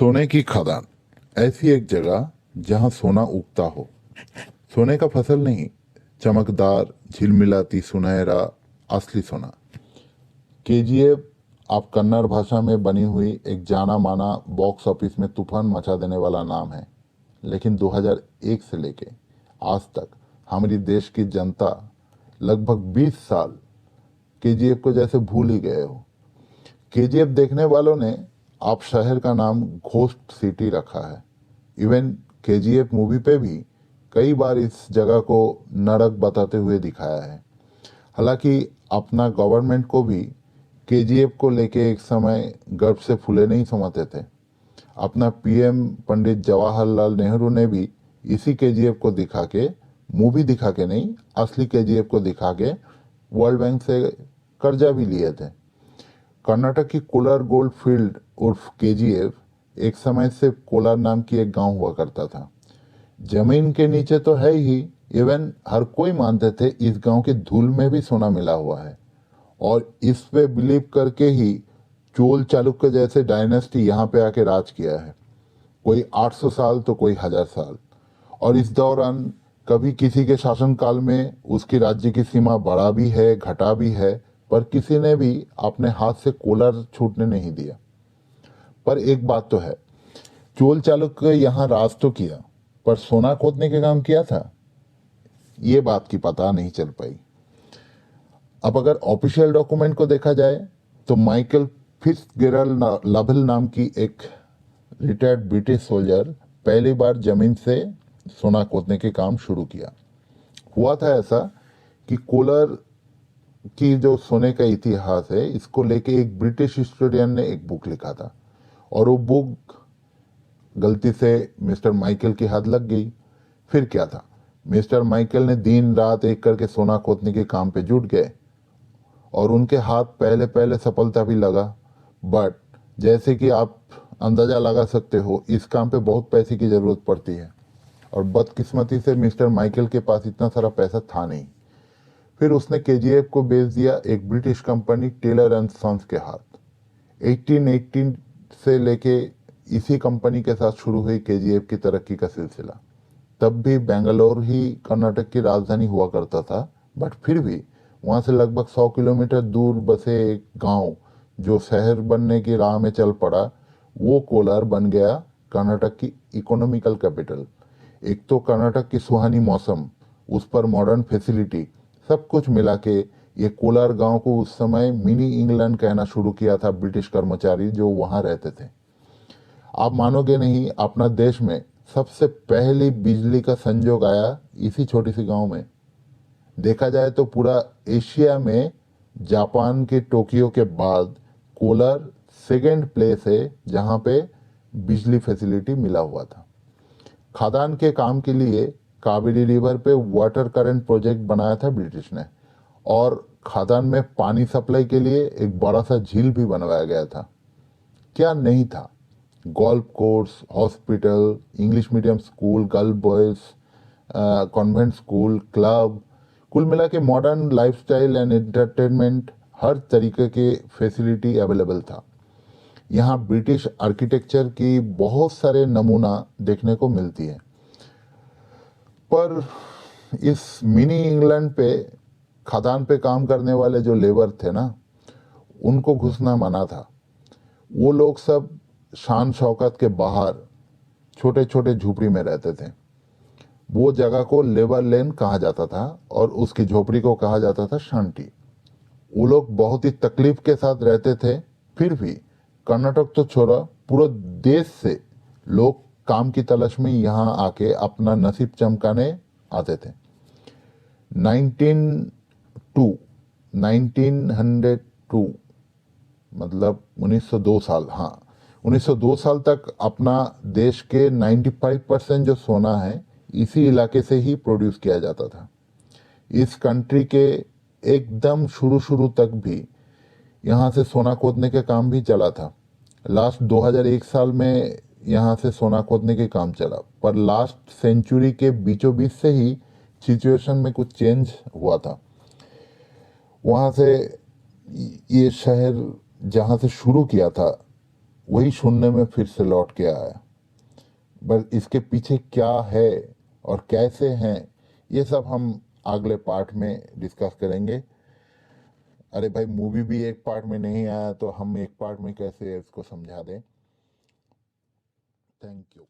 सोने की खदान ऐसी एक जगह जहां सोना उगता हो। सोने का फसल नहीं, चमकदार झिलमिलाती सुनहरा असली सोना। केजीएफ आप कन्नड़ भाषा में बनी हुई एक जाना माना बॉक्स ऑफिस में तूफान मचा देने वाला नाम है। लेकिन 2001 से लेके आज तक हमारी देश की जनता लगभग 20 साल केजीएफ को जैसे भूल ही गए हो। केजीएफ देखने वालों ने आप शहर का नाम घोस्ट सिटी रखा है। इवन केजीएफ मूवी पे भी कई बार इस जगह को नरक बताते हुए दिखाया है। हालांकि अपना गवर्नमेंट को भी केजीएफ को लेके एक समय गर्व से फूले नहीं समाते थे। अपना पीएम पंडित जवाहरलाल नेहरू ने भी इसी केजीएफ को दिखा के, मूवी दिखा के नहीं, असली केजीएफ को दिखा के वर्ल्ड बैंक से कर्जा भी लिए थे। कर्नाटक की कोलार गोल्ड फील्ड उर्फ केजीएफ एक समय से कोलार नाम की एक गांव हुआ करता था। जमीन के नीचे तो है ही, इवन हर कोई मानते थे इस गांव की धूल में भी सोना मिला हुआ है। और इस पे बिलीव करके ही चोल चालुक्य जैसे डायनेस्टी यहाँ पे आके राज किया है। कोई 800 साल तो कोई 1000 साल। और इस दौरान कभी किसी के शासनकाल में उसकी राज्य की सीमा बढ़ा भी है, घटा भी है, पर किसी ने भी अपने हाथ से कोलार छूटने नहीं दिया। पर एक बात तो है, चोल चालुक्य यहाँ राज तो किया, पर सोना खोदने के काम किया था, ये बात की पता नहीं चल पाई। अब अगर ऑफिशियल डॉक्यूमेंट को देखा जाए तो माइकल फिट्जगेराल्ड लवेल नाम की एक रिटायर्ड ब्रिटिश सोल्जर पहली बार जमीन से सोना खोदने के काम शुरू किया। हुआ था ऐसा कि कोलार की जो सोने का इतिहास है, इसको लेके एक ब्रिटिश हिस्टोरियन ने एक बुक लिखा था और वो बुक गलती से मिस्टर माइकल की हाथ लग गई। फिर क्या था, मिस्टर माइकल ने दिन रात एक करके सोना खोदने के काम पे जुट गए और उनके हाथ पहले पहले सफलता भी लगा। बट जैसे कि आप अंदाजा लगा सकते हो, इस काम पे बहुत पैसे की जरूरत पड़ती है और बदकिस्मती से मिस्टर माइकल के पास इतना सारा पैसा था नहीं। फिर उसने केजीएफ को बेच दिया एक British company Taylor and Sons के हाथ। 1818 से लेके इसी कंपनी के साथ शुरू हुई केजीएफ की तरक्की का सिलसिला। तब भी बेंगलोर ही कर्नाटक की राजधानी हुआ करता था, बट फिर भी वहां से लगभग 100 किलोमीटर दूर बसे एक गांव जो शहर बनने की राह में चल पड़ा, वो कोलार बन गया कर्नाटक की इकोनॉमिकल कैपिटल। एक तो कर्नाटक की सुहानी मौसम, उस पर मॉडर्न फैसिलिटी, सब कुछ मिला के ये कोलार गांव को उस समय मिनी इंग्लैंड कहना शुरू किया था ब्रिटिश कर्मचारी जो वहां रहते थे। आप मानोगे नहीं, अपना देश में सबसे पहली बिजली का संजोग आया इसी छोटी सी गांव में। देखा जाए तो पूरा एशिया में जापान के टोक्यो के बाद कोलार सेकेंड प्लेस है जहां पे बिजली फैसिलिटी मिला हुआ था। खदान के काम के लिए कावेरी रिवर पे वाटर करंट प्रोजेक्ट बनाया था ब्रिटिश ने और खदान में पानी सप्लाई के लिए एक बड़ा सा झील भी बनवाया गया था। क्या नहीं था, golf course, hospital, English medium school, girl boys convent school, club, कुल मिला के मॉडर्न लाइफस्टाइल एंड एंटरटेनमेंट, हर तरीके के फैसिलिटी अवेलेबल था। यहाँ ब्रिटिश आर्किटेक्चर की बहुत सारे नमूना देखने को मिलती है। पर इस मिनी इंग्लैंड पे खदान पे काम करने वाले जो लेबर थे ना, उनको घुसना मना था। वो लोग सब शान शौकत के बाहर छोटे छोटे झोपड़ी में रहते थे। वो जगह को लेबर लेन कहा जाता था और उसकी झोपड़ी को कहा जाता था शांति। वो लोग बहुत ही तकलीफ के साथ रहते थे। फिर भी कर्नाटक तो छोड़ा, पूरे देश से लोग काम की तलाश में यहाँ आके अपना नसीब चमकाने आते थे। 1902 मतलब 1902 साल, हाँ 1902 साल तक अपना देश के 95% जो सोना है इसी इलाके से ही प्रोड्यूस किया जाता था। इस कंट्री के एकदम शुरू शुरू तक भी यहाँ से सोना खोदने के काम भी चला था। लास्ट 2001 साल में यहाँ से सोना खोदने के काम चला, पर लास्ट सेंचुरी के बीचों बीच से ही सिचुएशन में कुछ चेंज हुआ था। वहाँ से ये शहर जहाँ से शुरू किया था वही सुनने में फिर से लौट के आया। बस इसके पीछे क्या है और कैसे हैं, ये सब हम अगले पार्ट में डिस्कस करेंगे। अरे भाई, मूवी भी एक पार्ट में नहीं आया तो हम एक पार्ट में कैसे इसको समझा दें। Thank you.